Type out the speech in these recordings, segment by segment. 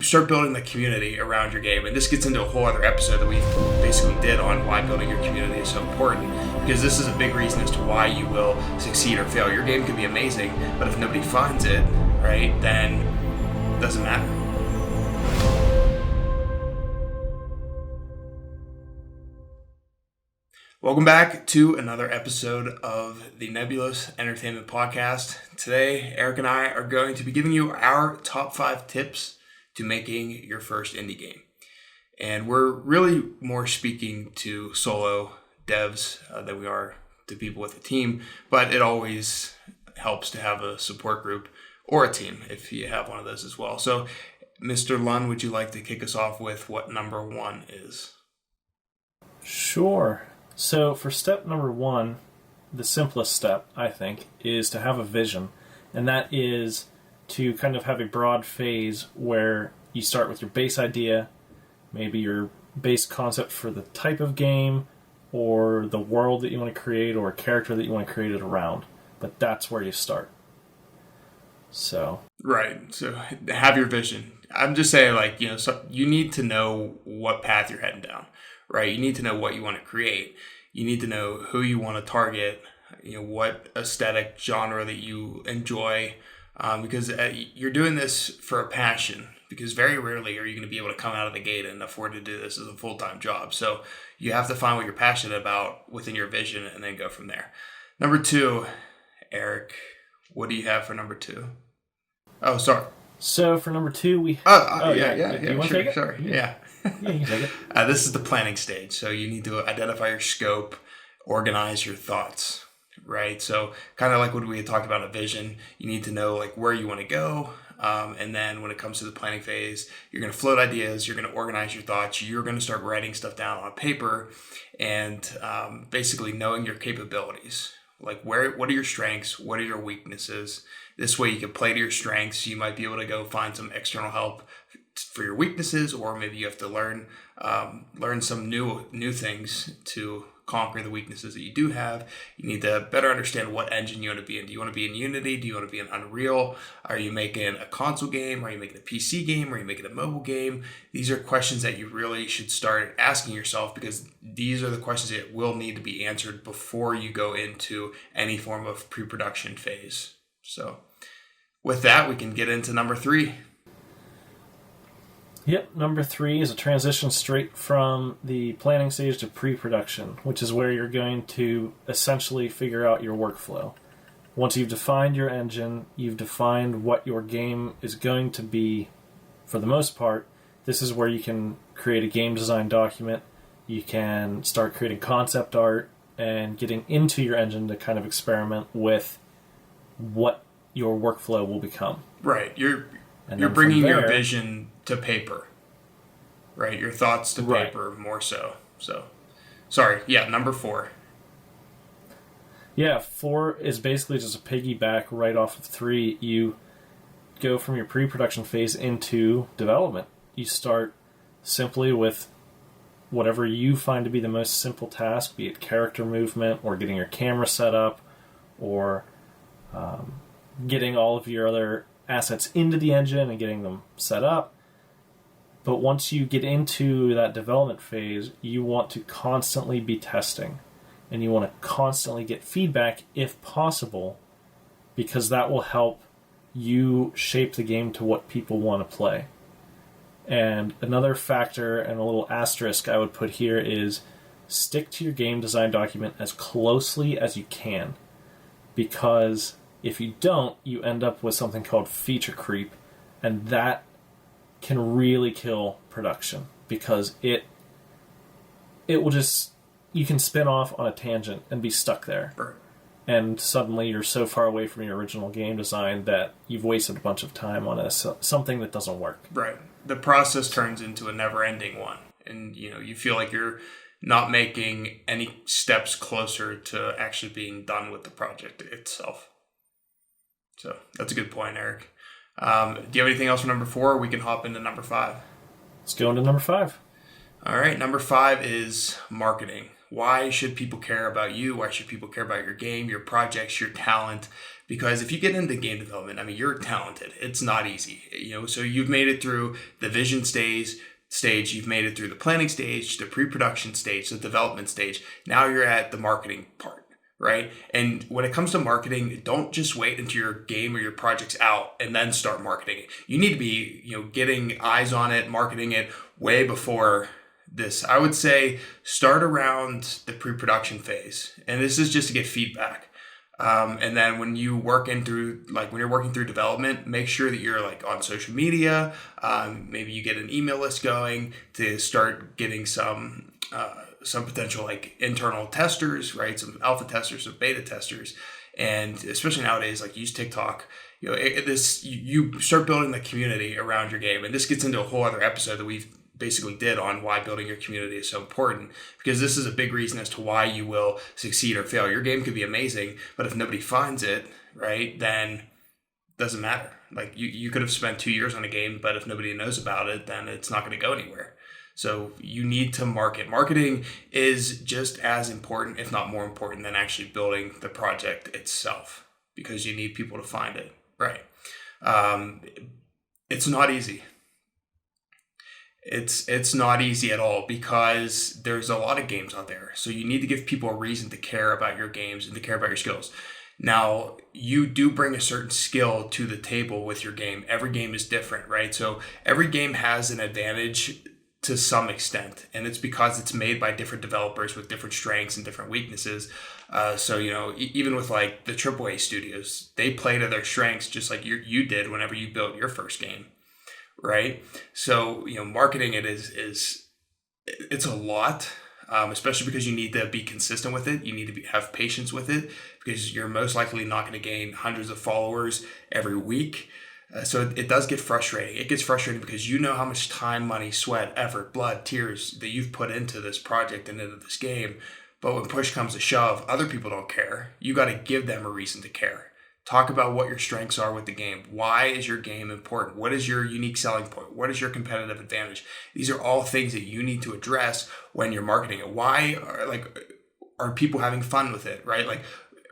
start building the community around your game. And this gets into a whole other episode that we basically did on why building your community is so important, because this is a big reason as to why you will succeed or fail. Your game can be amazing, but if nobody finds it, right, then it doesn't matter. Welcome back to another episode of the Nebulos Entertainment Podcast. Today, Eric and I are going to be giving you our top 5 tips to making your first indie game. And we're really more speaking to solo devs than we are to people with a team, but it always helps to have a support group or a team if you have one of those as well. So, Mr. Lund, would you like to kick us off with what number 1 is? Sure. So for step number 1, the simplest step, I think, is to have a vision. And that is to kind of have a broad phase where you start with your base idea, maybe your base concept for the type of game, or the world that you want to create, or a character that you want to create it around. But that's where you start. So. Right. So have your vision. I'm just saying, so you need to know what path you're heading down. Right, you need to know what you want to create. You need to know who you want to target. What aesthetic genre that you enjoy, because you're doing this for a passion. Because very rarely are you going to be able to come out of the gate and afford to do this as a full-time job. So you have to find what you're passionate about within your vision and then go from there. Number 2, Eric, what do you have for number 2? Oh, sorry. So for number 2, we. Yeah. You want to take it? Sorry. Yeah. Yeah, you can take it. This is the planning stage. So you need to identify your scope, organize your thoughts, right? So kind of like what we had talked about, a vision. You need to know where you want to go. And then when it comes to the planning phase, you're going to float ideas. You're going to organize your thoughts. You're going to start writing stuff down on paper and basically knowing your capabilities. What are your strengths? What are your weaknesses? This way you can play to your strengths. You might be able to go find some external help for your weaknesses, or maybe you have to learn some new things to conquer the weaknesses that you do have. You need to better understand what engine you want to be in. Do you want to be in Unity? Do you want to be in Unreal? Are you making a console game? Are you making a PC game? Are you making a mobile game? These are questions that you really should start asking yourself, because these are the questions that will need to be answered before you go into any form of pre-production phase. So with that, we can get into number 3. Yep, number 3 is a transition straight from the planning stage to pre-production, which is where you're going to essentially figure out your workflow. Once you've defined your engine, you've defined what your game is going to be for the most part, this is where you can create a game design document, you can start creating concept art, and getting into your engine to kind of experiment with what your workflow will become. Right, you're bringing your vision to paper, right? Your thoughts to paper, more so. So, sorry. Yeah, number 4. Yeah, 4 is basically just a piggyback right off of 3. You go from your pre-production phase into development. You start simply with whatever you find to be the most simple task, be it character movement, or getting your camera set up, or getting all of your other assets into the engine and getting them set up. But once you get into that development phase, you want to constantly be testing, and you want to constantly get feedback if possible, because that will help you shape the game to what people want to play. And another factor and a little asterisk I would put here is stick to your game design document as closely as you can, because if you don't, you end up with something called feature creep, and that can really kill production, because it will just, you can spin off on a tangent and be stuck there. Right. And suddenly you're so far away from your original game design that you've wasted a bunch of time on something that doesn't work. Right. The process turns into a never-ending one, and you feel like you're not making any steps closer to actually being done with the project itself. So that's a good point, Eric. Do you have anything else for number 4? Or we can hop into number 5. Let's go into number 5. All right, number 5 is marketing. Why should people care about you? Why should people care about your game, your projects, your talent? Because if you get into game development, I mean, you're talented. It's not easy, so you've made it through the vision stage, you've made it through the planning stage, the pre-production stage, the development stage. Now you're at the marketing part, right? And when it comes to marketing, don't just wait until your game or your project's out and then start marketing it. You need to be, getting eyes on it, marketing it way before this. I would say start around the pre-production phase. And this is just to get feedback. And then when you're working through development, make sure that you're like on social media. Maybe you get an email list going to start getting some potential like internal testers, right? Some alpha testers, some beta testers, and especially nowadays, like use TikTok. You start building the community around your game, and this gets into a whole other episode that we've basically did on why building your community is so important, because this is a big reason as to why you will succeed or fail. Your game could be amazing, but if nobody finds it, right, then it doesn't matter. Like you could have spent 2 years on a game, but if nobody knows about it, then it's not going to go anywhere. So you need to market. Marketing is just as important, if not more important, than actually building the project itself, because you need people to find it, right? It's not easy. It's not easy at all, because there's a lot of games out there. So you need to give people a reason to care about your games and to care about your skills. Now, you do bring a certain skill to the table with your game. Every game is different, right? So every game has an advantage to some extent, and it's because it's made by different developers with different strengths and different weaknesses. Even with like the AAA studios, they play to their strengths just like you did whenever you built your first game. Right. So, marketing it it's a lot, especially because you need to be consistent with it. You need to have patience with it, because you're most likely not going to gain hundreds of followers every week. So it does get frustrating. It gets frustrating because you know how much time, money, sweat, effort, blood, tears that you've put into this project and into this game. But when push comes to shove, other people don't care. You got to give them a reason to care. Talk about what your strengths are with the game. Why is your game important? What is your unique selling point? What is your competitive advantage? These are all things that you need to address when you're marketing it. Why are people having fun with it, right? Like,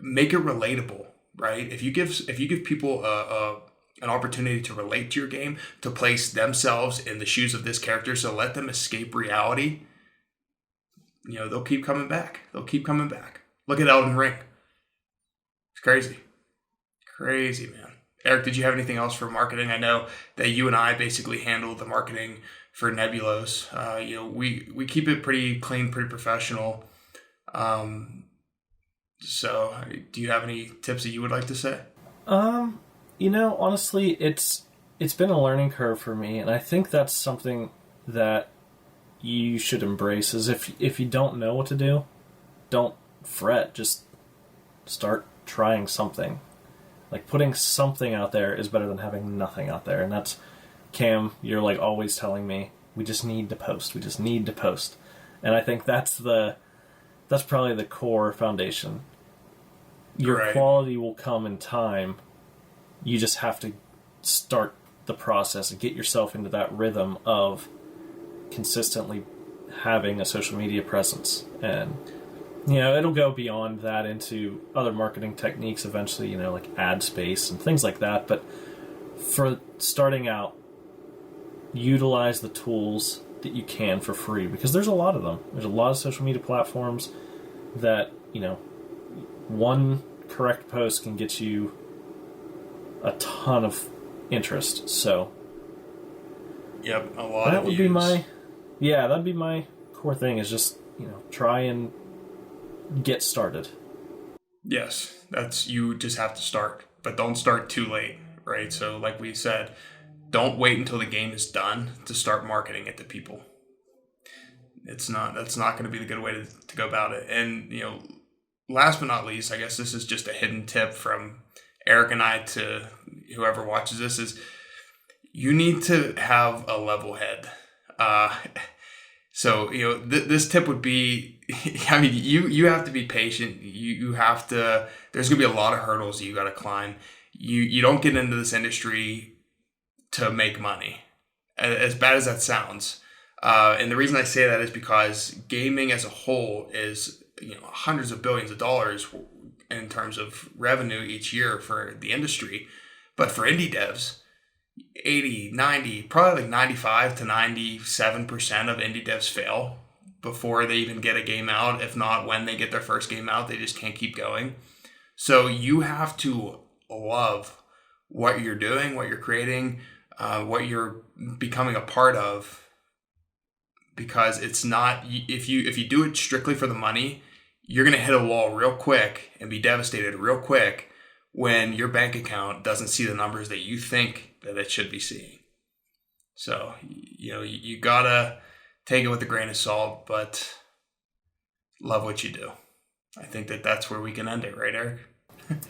make it relatable, right? If you give people an opportunity to relate to your game, to place themselves in the shoes of this character, so let them escape reality, they'll keep coming back. They'll keep coming back. Look at Elden Ring. It's crazy. Crazy, man. Eric, did you have anything else for marketing? I know that you and I basically handle the marketing for Nebulos. We keep it pretty clean, pretty professional. So do you have any tips that you would like to say? Honestly, it's been a learning curve for me, and I think that's something that you should embrace. Is if you don't know what to do, don't fret. Just start trying something. Like, putting something out there is better than having nothing out there. And that's, Cam, you're like always telling me, we just need to post. We just need to post. And I think that's probably the core foundation. Your quality will come in time. You just have to start the process and get yourself into that rhythm of consistently having a social media presence. And it'll go beyond that into other marketing techniques eventually, like ad space and things like that. But for starting out, utilize the tools that you can for free, because there's a lot of them. There's a lot of social media platforms that, one correct post can get you a ton of interest. So, yep, a lot that of would views. that'd be my core thing, is just, try and get started. Yes, you just have to start, but don't start too late, right? So like we said, don't wait until the game is done to start marketing it to people. That's not going to be the good way to go about it. And, last but not least, I guess this is just a hidden tip from Eric and I to whoever watches this, is you need to have a level head. So, this tip would be, I mean, you have to be patient. You have to, there's going to be a lot of hurdles that you got to climb. You don't get into this industry to make money, as bad as that sounds. And the reason I say that is because gaming as a whole is, hundreds of billions of dollars in terms of revenue each year for the industry. But for indie devs, 80, 90, probably like 95 to 97% of indie devs fail before they even get a game out. If not, when they get their first game out, they just can't keep going. So you have to love what you're doing, what you're creating, what you're becoming a part of, because it's not, if you do it strictly for the money, you're going to hit a wall real quick and be devastated real quick when your bank account doesn't see the numbers that you think that it should be seeing. So, you gotta take it with a grain of salt, but love what you do. I think that's where we can end it, right, Eric?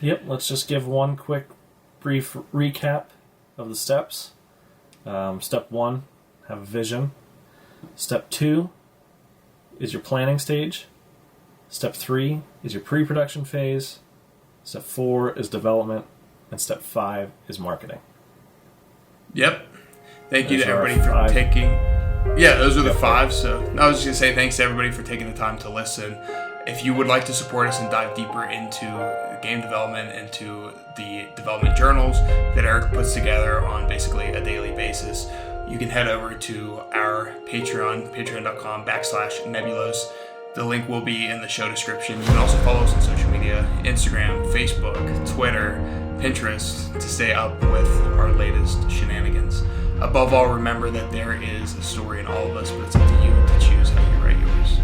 Yep, let's just give one quick brief recap of the steps. Step 1, have a vision. Step 2 is your planning stage. Step 3 is your pre-production phase. Step 4 is development. And step 5 is marketing. Yep. Thank you to everybody for taking... Yeah, those are the 5. So I was just going to say thanks to everybody for taking the time to listen. If you would like to support us and dive deeper into game development, into the development journals that Eric puts together on basically a daily basis, you can head over to our Patreon, patreon.com/Nebulos. The link will be in the show description. You can also follow us on social media, Instagram, Facebook, Twitter, Pinterest, to stay up with our latest shenanigans. Above all, remember that there is a story in all of us, but it's up to you to choose how you write yours.